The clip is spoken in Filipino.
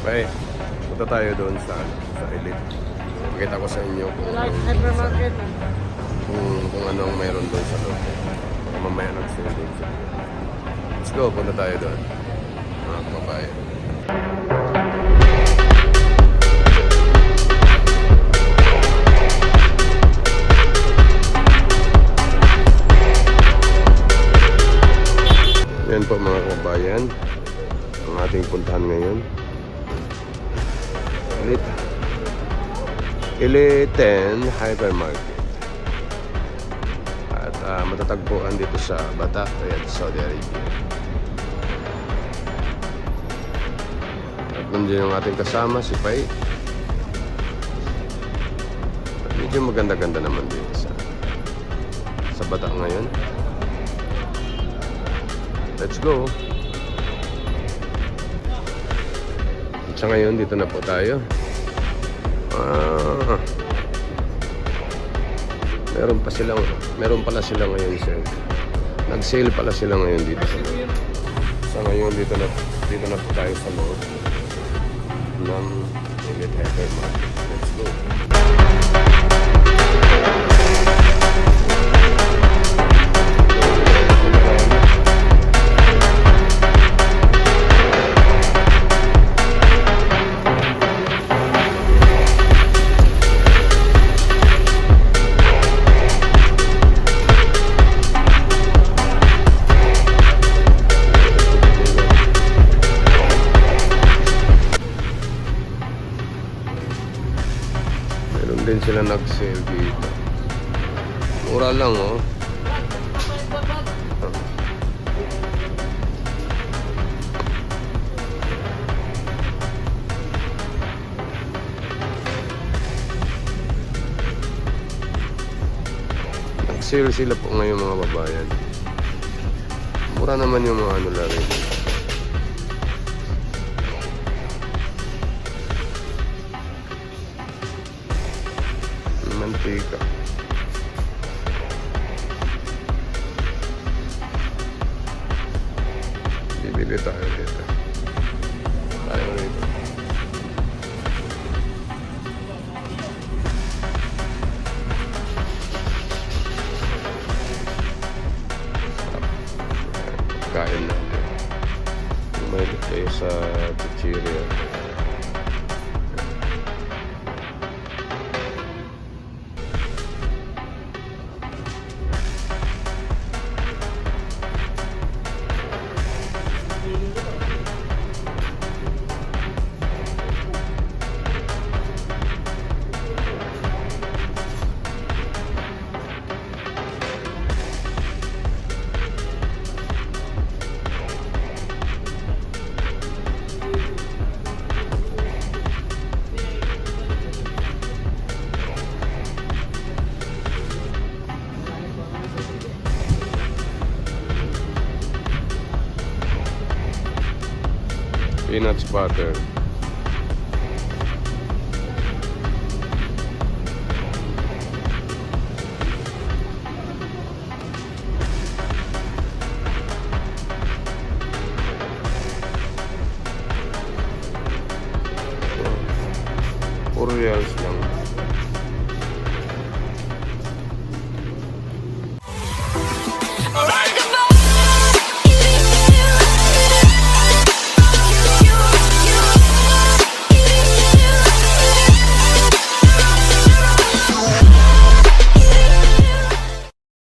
Okay, punta tayo doon sa Elite. Pakita ko sa inyo kung anong mayroon doon sa loob. Mamaya nag-sale doon sa loob. Let's go, punta tayo doon. Mga kababayan. Yan po mga kababayan, ang ating puntahan ngayon. Elite 10 Hypermarket. At matatagpuan dito sa Batak, Riyadh, Saudi Arabia. At nandiyan yung ating kasama, si Pai. At medyo maganda-ganda naman dito sa Batak ngayon. Let's go. At sa ngayon, dito na po tayo. Meron pala sila ngayon sir. Nag-sale pala sila ngayon dito sa loob. Sa ngayon, dito na po tayo sa loob ng Elite Hypermarket. Let's go. Din sila nag-sale dito. Mura lang oh. Nag-sale sila po ngayon mga babayan. Mura naman yung mga ano lari. Mantika. Bibili tayo dito. Tayo dito. Kain natin. Umalit kayo sa chichirya. Peanuts butter. $4 lang.